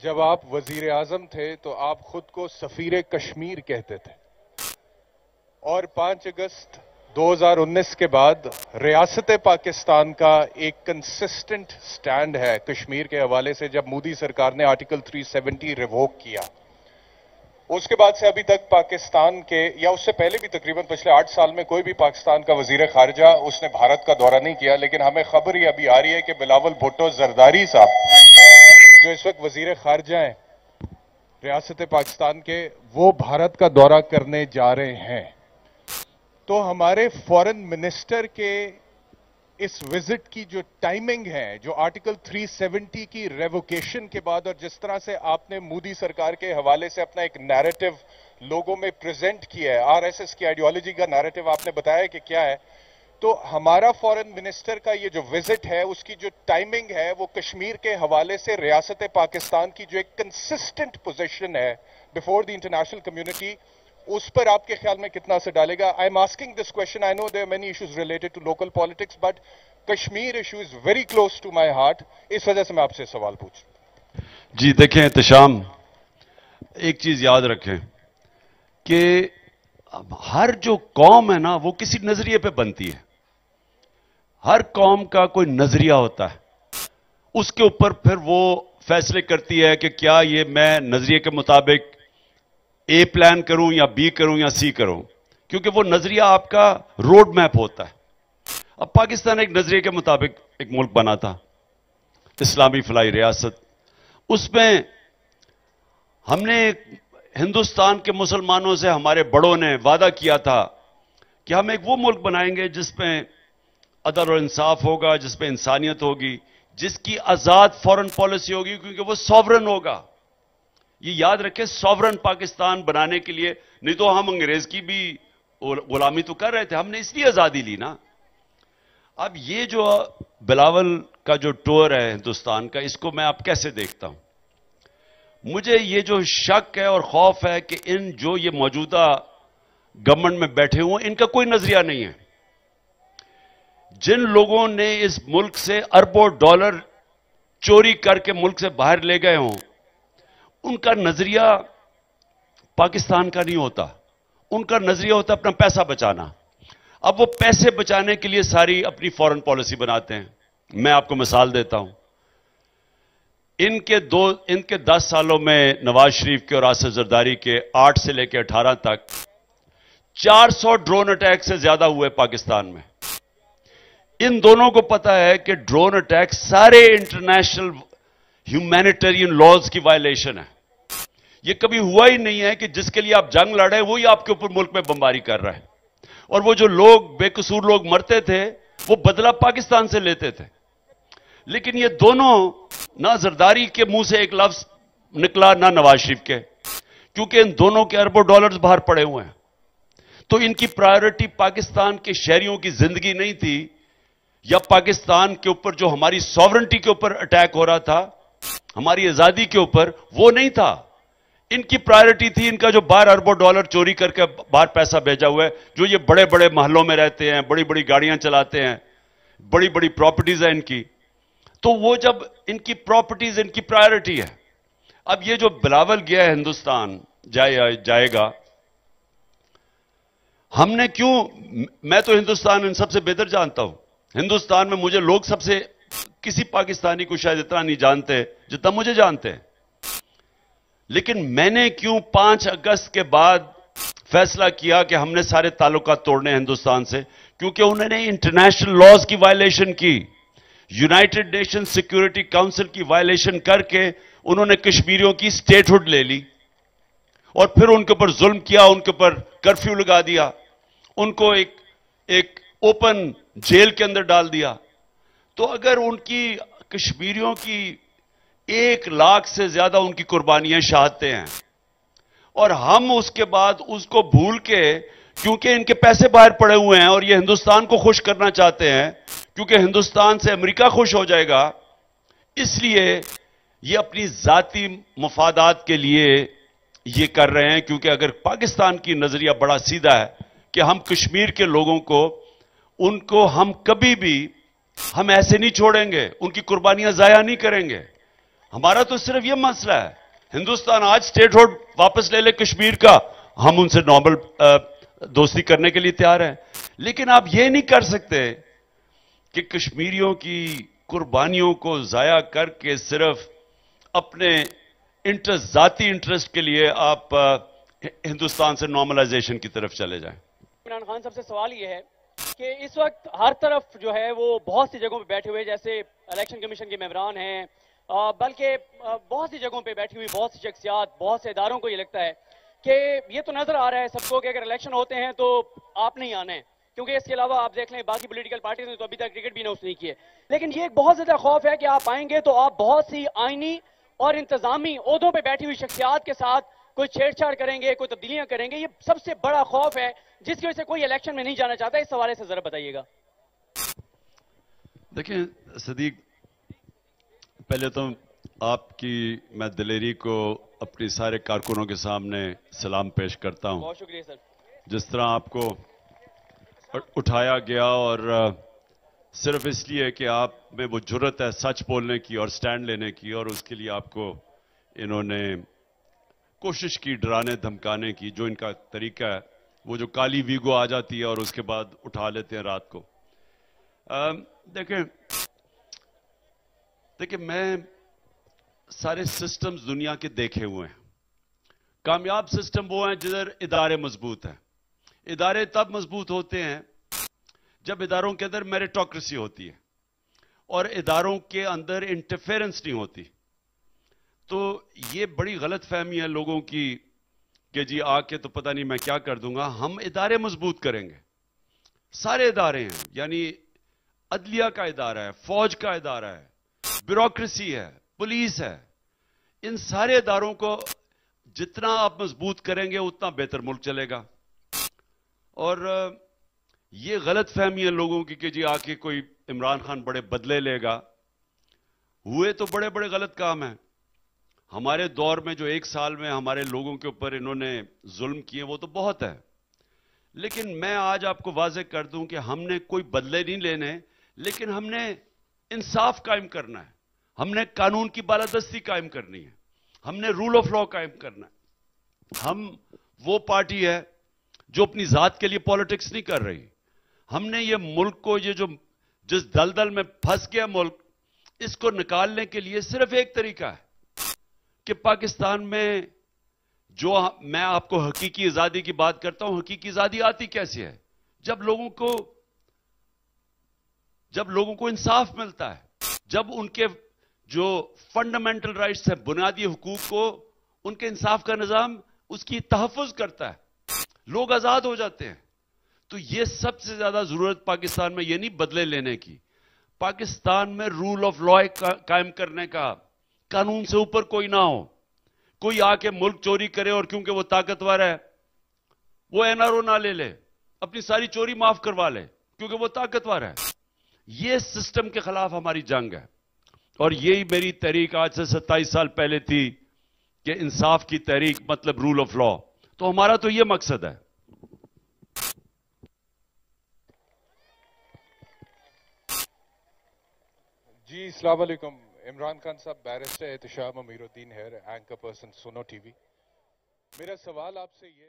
جب آپ وزیر اعظم تھے تو آپ خود کو سفیر کشمیر کہتے تھے اور 5 اگست 2019 کے بعد ریاست پاکستان کا ایک کنسسٹنٹ سٹینڈ ہے کشمیر کے حوالے سے. جب مودی سرکار نے آرٹیکل 370 ریووک کیا اس کے بعد سے ابھی تک پاکستان کے یا اس سے پہلے بھی تقریباً پچھلے 8 سال میں کوئی بھی پاکستان کا وزیر خارجہ اس نے بھارت کا دورہ نہیں کیا. لیکن ہمیں خبر ہی ابھی آ رہی ہے کہ بلاول بھٹو زرداری صاحب جو اس وقت وزیر خارجہ ہیں ریاست پاکستان کے وہ بھارت کا دورہ کرنے جا رہے ہیں. تو ہمارے فورن منسٹر کے اس وزٹ کی جو ٹائمنگ ہے جو آرٹیکل 370 کی ریووکیشن کے بعد اور جس طرح سے آپ نے مودی سرکار کے حوالے سے اپنا ایک نیریٹو لوگوں میں پریزنٹ کیا ہے, آر ایس ایس کی آئیڈیالوجی کا نیریٹو آپ نے بتایا کہ کیا ہے, تو ہمارا فورن منسٹر کا یہ جو وزٹ ہے اس کی جو ٹائمنگ ہے وہ کشمیر کے حوالے سے ریاست پاکستان کی جو ایک کنسسٹنٹ پوزیشن ہے بیفور دی انٹرنیشنل کمیونٹی, اس پر آپ کے خیال میں کتنا اثر ڈالے گا؟ I am asking this question, I know there many issues related to local politics but Kashmir issue is very close to my heart, اس وجہ سے میں آپ سے سوال پوچھوں. جی دیکھیں احتشام, ایک چیز یاد رکھیں کہ ہر جو قوم ہے نا وہ کسی نظریے پہ بنتی ہے. ہر قوم کا کوئی نظریہ ہوتا ہے, اس کے اوپر پھر وہ فیصلے کرتی ہے کہ کیا یہ میں نظریے کے مطابق اے پلان کروں یا بی کروں یا سی کروں, کیونکہ وہ نظریہ آپ کا روڈ میپ ہوتا ہے. اب پاکستان ایک نظریے کے مطابق ایک ملک بنا تھا, اسلامی فلاحی ریاست. اس میں ہم نے ہندوستان کے مسلمانوں سے ہمارے بڑوں نے وعدہ کیا تھا کہ ہم ایک وہ ملک بنائیں گے جس میں عدل اور انصاف ہوگا, جس میں انسانیت ہوگی, جس کی آزاد فورن پالیسی ہوگی کیونکہ وہ سوورن ہوگا. یہ یاد رکھیں, سوورن پاکستان بنانے کے لیے, نہیں تو ہم انگریز کی بھی غلامی تو کر رہے تھے, ہم نے اس لیے آزادی لی نا. اب یہ جو بلاول کا جو ٹور ہے ہندوستان کا, اس کو میں اب کیسے دیکھتا ہوں؟ مجھے یہ جو شک ہے اور خوف ہے کہ ان جو یہ موجودہ گورنمنٹ میں بیٹھے ہوئے ان کا کوئی نظریہ نہیں ہے. جن لوگوں نے اس ملک سے اربوں ڈالر چوری کر کے ملک سے باہر لے گئے ہوں, ان کا نظریہ پاکستان کا نہیں ہوتا, ان کا نظریہ ہوتا اپنا پیسہ بچانا. اب وہ پیسے بچانے کے لیے ساری اپنی فورن پالیسی بناتے ہیں. میں آپ کو مثال دیتا ہوں, ان کے 10 سالوں میں نواز شریف کے اور آصف زرداری کے 8 سے لے کے 18 تک 400 ڈرون اٹیک سے زیادہ ہوئے پاکستان میں. ان دونوں کو پتا ہے کہ ڈرون اٹیک سارے انٹرنیشنل ہیومینیٹرین لاز کی وائلیشن ہے. یہ کبھی ہوا ہی نہیں ہے کہ جس کے لیے آپ جنگ لڑے وہی آپ کے اوپر ملک میں بمباری کر رہا ہے. اور وہ جو لوگ بے قصور لوگ مرتے تھے وہ بدلہ پاکستان سے لیتے تھے. لیکن یہ دونوں, نہ زرداری کے منہ سے ایک لفظ نکلا نہ نواز شریف کے, کیونکہ ان دونوں کے اربوں ڈالرز باہر پڑے ہوئے ہیں. تو ان کی پرائیورٹی پاکستان کے شہریوں کی زندگی نہیں تھی, یا پاکستان کے اوپر جو ہماری سوورنٹی کے اوپر اٹیک ہو رہا تھا, ہماری آزادی کے اوپر, وہ نہیں تھا. ان کی پرائیورٹی تھی ان کا جو 12 اربوں ڈالر چوری کر کے باہر پیسہ بھیجا ہوا ہے, جو یہ بڑے بڑے محلوں میں رہتے ہیں, بڑی بڑی گاڑیاں چلاتے ہیں, بڑی بڑی پراپرٹیز ہیں ان کی. تو وہ جب ان کی پراپرٹیز ان کی پرائیورٹی ہے. اب یہ جو بلاول گیا ہے ہندوستان جائے گا, ہم نے کیوں, میں تو ہندوستان ان سب سے بہتر جانتا ہوں. ہندوستان میں مجھے لوگ سب سے, کسی پاکستانی کو شاید اتنا نہیں جانتے جتنا مجھے جانتے ہیں. لیکن میں نے کیوں 5 اگست کے بعد فیصلہ کیا کہ ہم نے سارے تعلقات توڑنے ہیں ہندوستان سے؟ کیونکہ انہوں نے انٹرنیشنل لاز کی وائلیشن کی, یونائٹڈ نیشن سیکورٹی کاؤنسل کی وائلیشن کر کے انہوں نے کشمیریوں کی سٹیٹ ہوڈ لے لی, اور پھر ان کے اوپر ظلم کیا, ان کے اوپر کرفیو لگا دیا, ان کو ایک اوپن جیل کے اندر ڈال دیا. تو اگر ان کی کشمیریوں کی 1 لاکھ سے زیادہ ان کی قربانیاں شہادتیں ہیں, اور ہم اس کے بعد اس کو بھول کے, کیونکہ ان کے پیسے باہر پڑے ہوئے ہیں اور یہ ہندوستان کو خوش کرنا چاہتے ہیں, کیونکہ ہندوستان سے امریکہ خوش ہو جائے گا, اس لیے یہ اپنی ذاتی مفادات کے لیے یہ کر رہے ہیں. کیونکہ اگر پاکستان کی نظریہ بڑا سیدھا ہے کہ ہم کشمیر کے لوگوں کو, ان کو ہم کبھی بھی ہم ایسے نہیں چھوڑیں گے, ان کی قربانیاں ضائع نہیں کریں گے, ہمارا تو صرف یہ مسئلہ ہے، ہندوستان آج اسٹیٹ ہوڈ واپس لے لے کشمیر کا، ہم ان سے نارمل دوستی کرنے کے لیے تیار ہیں، لیکن آپ یہ نہیں کر سکتے کہ کشمیریوں کی قربانیوں کو ضائع کر کے صرف اپنے انٹرسٹ، ذاتی انٹرسٹ کے لیے آپ ہندوستان سے نارملائزیشن کی طرف چلے جائیں۔ عمران خان صاحب سے سوال یہ ہے کہ اس وقت ہر طرف جو ہے وہ بہت سی جگہوں پہ بیٹھے ہوئے، جیسے الیکشن کمیشن کے ممبران ہیں، بلکہ بہت سی جگہوں پہ بیٹھی ہوئی بہت سی شخصیات، بہت سے اداروں کو یہ لگتا ہے کہ یہ تو نظر آ رہا ہے سب کو کہ اگر الیکشن ہوتے ہیں تو آپ نہیں آنا ہے، کیونکہ اس کے علاوہ آپ دیکھ لیں باقی پولیٹیکل پارٹیز نے تو ابھی تک ٹکٹ بھی اناؤنس نہیں کیے، لیکن یہ ایک بہت زیادہ خوف ہے کہ آپ آئیں گے تو آپ بہت سی آئینی اور انتظامی عہدوں پہ بیٹھی ہوئی شخصیات کے ساتھ کوئی چھیڑ چھاڑ کریں گے، کوئی تبدیلیاں کریں گے۔ یہ سب سے بڑا خوف ہے جس کی وجہ سے کوئی الیکشن میں نہیں جانا چاہتا۔ اس حوالے سے ذرا بتائیے گا۔ دیکھیں صدیق، پہلے تو آپ کی میں دلیری کو اپنی سارے کارکنوں کے سامنے سلام پیش کرتا ہوں۔ بہت شکریہ سر۔ جس طرح آپ کو اٹھایا گیا اور صرف اس لیے کہ آپ میں وہ جرت ہے سچ بولنے کی اور سٹینڈ لینے کی، اور اس کے لیے آپ کو انہوں نے کوشش کی ڈرانے دھمکانے کی، جو ان کا طریقہ ہے، وہ جو کالی ویگو آ جاتی ہے اور اس کے بعد اٹھا لیتے ہیں رات کو۔ دیکھیں میں سارے سسٹمز دنیا کے دیکھے ہوئے ہیں۔ کامیاب سسٹم وہ ہیں جدھر ادارے مضبوط ہیں۔ ادارے تب مضبوط ہوتے ہیں جب اداروں کے اندر میریٹوکریسی ہوتی ہے اور اداروں کے اندر انٹرفیرنس نہیں ہوتی۔ تو یہ بڑی غلط فہمی ہے لوگوں کی کہ جی آ کے تو پتہ نہیں میں کیا کر دوں گا۔ ہم ادارے مضبوط کریں گے، سارے ادارے ہیں، یعنی عدلیہ کا ادارہ ہے، فوج کا ادارہ ہے، بیوروکریسی ہے، پولیس ہے، ان سارے اداروں کو جتنا آپ مضبوط کریں گے اتنا بہتر ملک چلے گا۔ اور یہ غلط فہمی ہے لوگوں کی کہ جی آ کے کوئی عمران خان بڑے بدلے لے گا۔ ہوئے تو بڑے بڑے غلط کام ہیں ہمارے دور میں، جو ایک سال میں ہمارے لوگوں کے اوپر انہوں نے ظلم کیے وہ تو بہت ہے، لیکن میں آج آپ کو واضح کر دوں کہ ہم نے کوئی بدلے نہیں لینے، لیکن ہم نے انصاف قائم کرنا ہے، ہم نے قانون کی بالادستی قائم کرنی ہے، ہم نے رول آف لا قائم کرنا ہے۔ ہم وہ پارٹی ہے جو اپنی ذات کے لیے پالیٹکس نہیں کر رہی۔ ہم نے یہ ملک کو، یہ جو جس دلدل میں پھنس گیا ملک، اس کو نکالنے کے لیے صرف ایک طریقہ ہے کہ پاکستان میں جو میں آپ کو حقیقی آزادی کی بات کرتا ہوں، حقیقی آزادی آتی کیسے ہے؟ جب لوگوں کو انصاف ملتا ہے، جب ان کے جو فنڈامنٹل رائٹس ہیں، بنیادی حقوق کو ان کے انصاف کا نظام اس کی تحفظ کرتا ہے، لوگ آزاد ہو جاتے ہیں۔ تو یہ سب سے زیادہ ضرورت پاکستان میں یہ نہیں بدلے لینے کی، پاکستان میں رول آف لا قائم کرنے کا، قانون سے اوپر کوئی نہ ہو۔ کوئی آ کے ملک چوری کرے اور کیونکہ وہ طاقتور ہے وہ این آر او نہ لے لے، اپنی ساری چوری معاف کروا لے کیونکہ وہ طاقتور ہے۔ یہ سسٹم کے خلاف ہماری جنگ ہے، اور یہی میری تحریک آج سے 27 سال پہلے تھی کہ انصاف کی تحریک مطلب رول آف لا۔ تو ہمارا تو یہ مقصد ہے۔ جی السلام علیکم۔ عمران خان صاحب، بیرسٹر احتشام امیر الدین ہیر، اینکر پرسن سنو ٹی وی۔ میرا سوال آپ سے یہ